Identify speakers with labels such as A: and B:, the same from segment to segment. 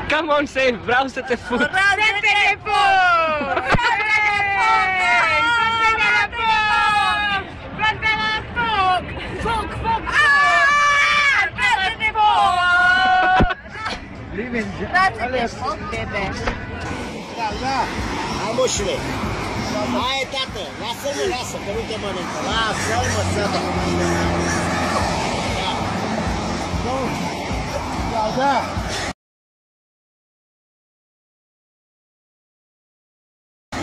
A: Come on, say, vreau să te fut.
B: Vreau să te fut! Foc!
C: Da, hai moșule. Hai, tată, lasă, că nu te mănâncă. Lasă-l, mă, țătă. Da.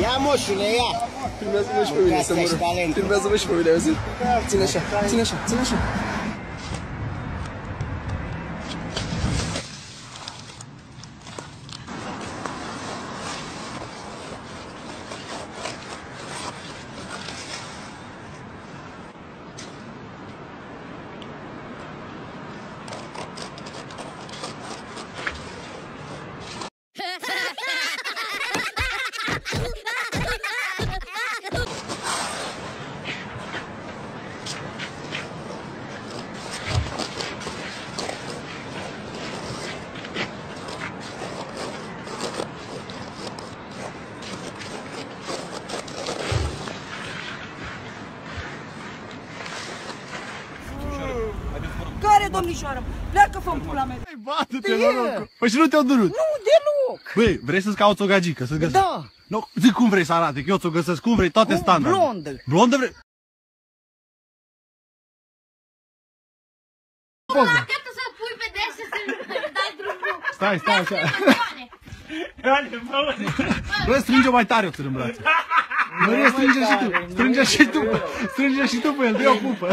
C: Ia, moșule, ia.
D: Filmează-mă și pe mine să mă rog. Filmează-mă și pe mine, auzi? Ține așa.
B: Care, domnișoară? Pleacă, fă-mi pula mea!
D: Bate-te, noroc! Păi și nu te-au durut?
B: Nu, deloc!
D: Băi, vrei să-ți cauți o gagică, să-ți găsești?
B: Da!
D: Nu, zic cum vrei să arate, că eu ți-o găsesc, cum vrei, toate standarde.
B: Blondă!
D: Blondă vrei?
E: Gata să pui pe deșe să-mi dai drumul.
D: Stai așa. Bă, strânge-o mai tare, o țără în brațe. Mărie, strânge și tu pe el, dă-i o pupă.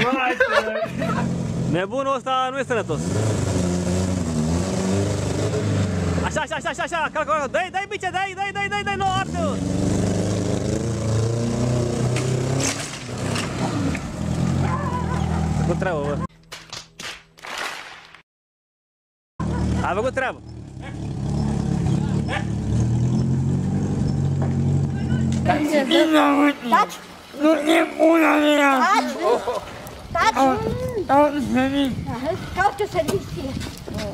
A: Nebunul ăsta nu e sănătos. Așa, calcă, dai, bice, dai, nu arde. Ai făcut treabă, bă. Ai făcut treabă.
B: Taci! Nu e bună mea! Taci! Caute servicie!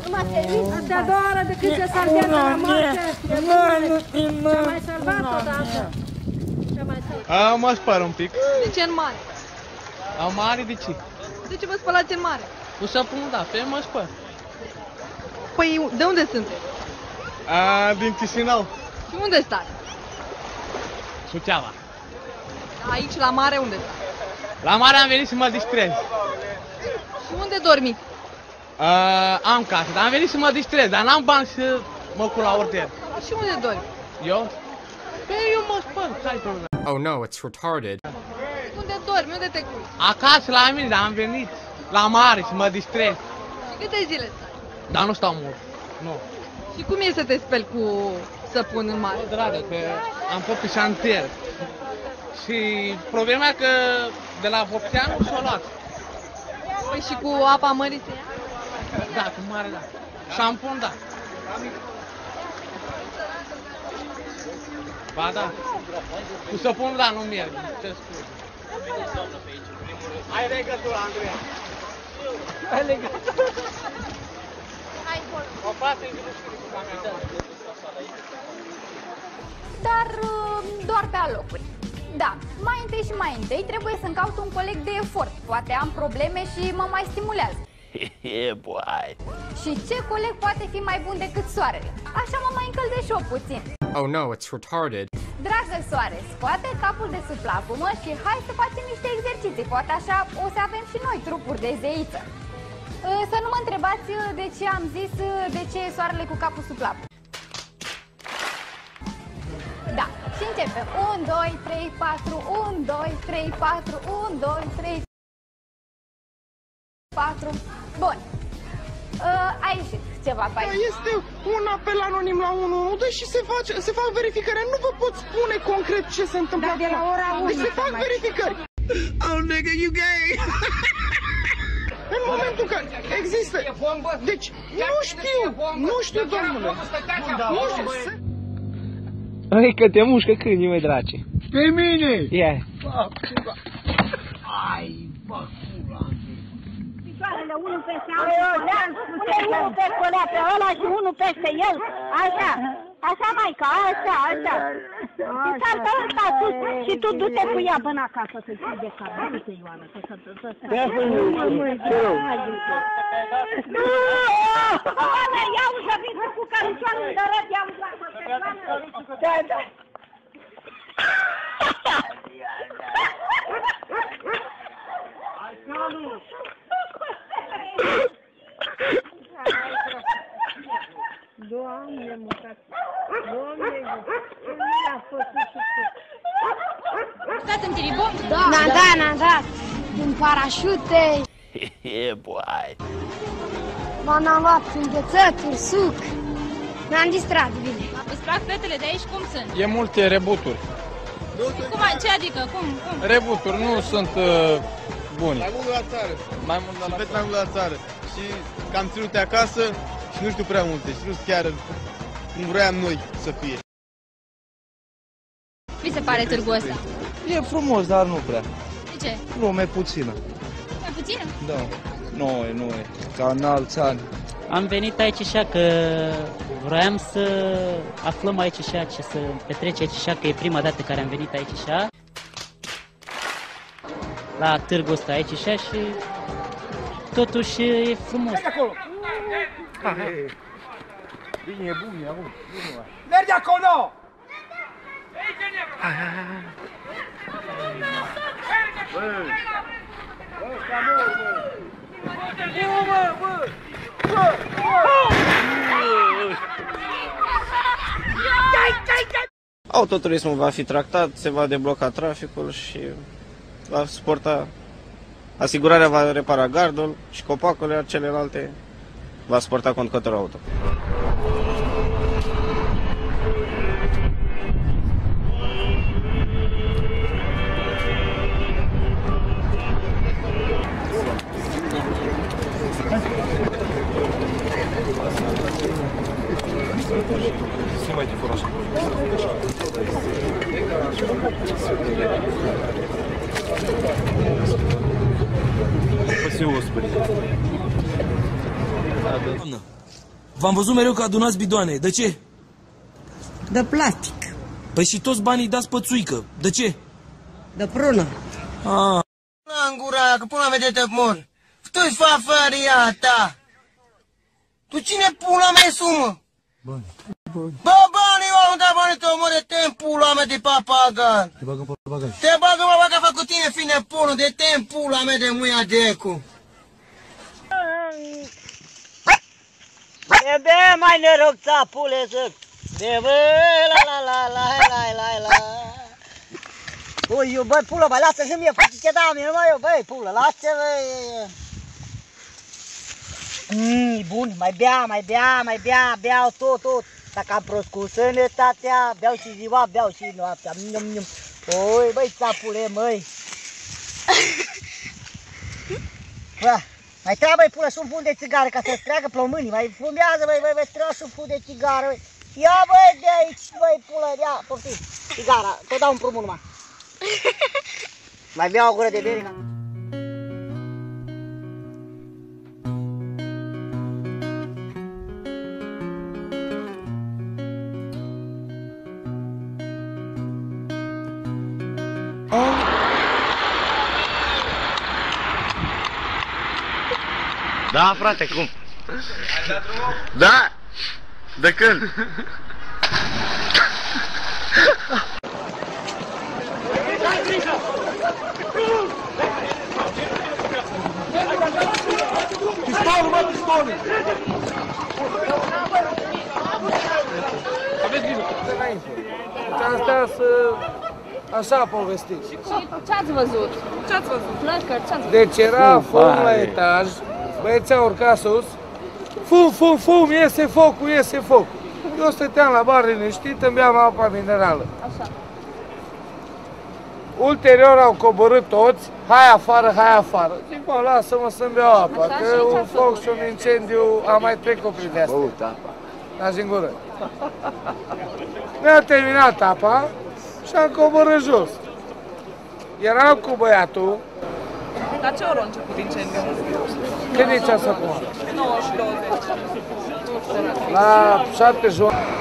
B: Numai servicie! Astea două oră de când se salvează la moarte! Ce-a mai salvat odată!
F: Mă spăr un pic.
G: De ce în mare?
F: Am mare de ce?
G: De ce vă spălați în mare?
F: Cu săpun, da, pe mă spăr.
G: Păi, de unde sunteți?
F: Din Chisinau.
G: Și unde stați?
F: Suceava.
G: Aici, la mare, unde stați?
F: La mare am venit să mă distrez.
G: Și unde dormiți?
F: Am casă, dar am venit să mă distrez, dar n-am bani să mă cu la order.
G: Și unde dormi?
F: Eu? Pe eu mă spăl, ce-ai problema?
H: Oh no, it's retarded.
G: Unde dormi? Unde te culci?
F: Acasă la mine, dar am venit la mare să mă distrez.
G: Și câte zile stai?
F: Dar nu stau mult. Nu.
G: Și cum e să te speli cu săpun în mare?
F: Dragă, că am fost pe șantier. Și problema e că de la Vopseanu s-o luat.
G: Păi și cu apa mării se ia?
F: Da, cu mare, da. Șampun, da. Ba da. Cu săpun, da, nu merge. Ce spui? Ai legătura, Andreea. Ai legătura. O frate în grușturi cu camera.
E: Dar doar pe alocuri. Da, mai întâi trebuie să-mi caut un coleg de efort. Poate am probleme și mă mai stimulează. Și ce coleg poate fi mai bun decât soarele? Așa mă mai încălzesc și eu puțin.
H: Oh no, it's retarded.
E: Dragă soare, scoate capul de sub plapumă și hai să facem niște exerciții. Poate așa o să avem și noi trupuri de zeiță. Să nu mă întrebați de ce am zis de ce e soarele cu capul sub plapumă. Da, și începem. 1, 2, 3, 4, 1, 2, 3, 4, 1, 2, 3, 4. Bun. Ai ieșit ceva pe aici.
I: Este un apel anonim la 112 și se fac verificări. Nu vă pot spune concret ce se întâmplă de la ora 1. Deci se fac verificări.
D: Oh, nigga, you gay!
I: În momentul în care există. Deci, nu știu, domnule. Nu știu.
A: Hai că te mușcă câinii, măi, drace.
D: Pe mine!
A: Ia.
I: Ai, bă, pula.
B: ele, unul peste altul, unul pe coleacă, ăla și unul peste el, așa. Așa, maica, așa. Și saltă ăsta sus și tu du-te cu ea până acasă să ții de cap. Du-te, Ioana, că să te să ia ușa, vină cu cărucioarul de răt, ia ușa pe persoană. Da. Doamne, mâncați! Doamne, ce a făcut și tu?
E: Dați în tiribom?
B: N-am dat! În parașute!
C: boy!
B: M-am luat înghețături, suc! M-am distrat bine!
E: Îți plac fetele de aici? Cum sunt?
A: E multe rebuturi.
E: Ce adică? Cum?
A: Rebuturi nu sunt bune.
D: Mai mult la țară.
A: Mai mult
D: Și mai mult la țară. Și că am ținute acasă și nu știu prea multe. Și nu știu chiar cum vroiam noi să fie.
E: Mi se pare târgul ăsta?
A: E frumos, dar nu prea.
E: De ce?
A: Lume puțină.
E: Mai puțină?
A: Da. Nu e. Ca în alți ani.
J: Am venit aici așa că vroiam să aflăm aici așa ce să petrece aici așa, că e prima dată care am venit aici așa. La târgul ăsta aici așa și totuși e frumos.
A: Bine, e bun, e bun.
I: Mergi acolo!
C: Autoturismul va fi tractat, se va debloca traficul și va suporta. Asigurarea va repara gardul și copacurile celelalte va suporta conducătorul auto.
D: Снимайте фуражку. Спасибо, Господи.
K: V-am văzut mereu că adunați bidoane. De ce?
L: De plastic.
K: Păi și toți banii dați pe țuică. De ce?
L: De prună.
K: Ah.
M: În gura aia, că până la vedete mor. Tu-i fafaria ta. Tu cine pula mea sumă?
K: Bani.
M: Bă, banii, eu am dat banii tău, mă, de te în pula mea de papagal.
K: Te bagă pe bagaj.
M: Te bagă, mă, că a făcut tine fine punul, de te în pula mea de muia decu.
L: Bebe, mai noroc, țapule, zic. Bebe, la. Ui, eu, băi, pulă, băi, lasă-și mie, faci ce da mie, mă, eu, băi, pulă, lasă, băi. Bun, mai beau tot. Dacă am prost cu sănătatea, beau și ziua, beau și noaptea. Oi, băi, țapule, măi. Bă, mai trebuie, băi, pulă, și un fund de țigară ca să-ți treacă plămânii. Mai fumează, băi, trebuie și un fund de țigară, băi. Ia, băi, de aici, băi, pulă, ia, poftim. Țigara, tot dau împrumut numai. Mai beau o gură de bere, ca...
C: Da, frate, cum? Da! De când?
I: Pistolul, bă, pistolul!
A: Aveți grijă! Asta să... Așa povestiți.
G: Și ce ați văzut? Flăcări, ce ați văzut?
A: Deci era fum la etaj, băieții au urcat sus, fum, iese focul. Eu stăteam la bar liniștit, îmi beam apa minerală.
G: Așa.
A: Ulterior au coborât toți, hai afară. Zic, bă, lasă-mă să-mi beau apa,
G: așa,
A: că un foc și un incendiu am mai trecut prin de asta.
D: Băut apa.
A: La singură. Mi-a terminat apa și am coborât jos. Eram cu băiatul,
N: La ce oră a început incendiul?
A: Când e ceas acum?
N: 9:20.
A: La 7 jumătate.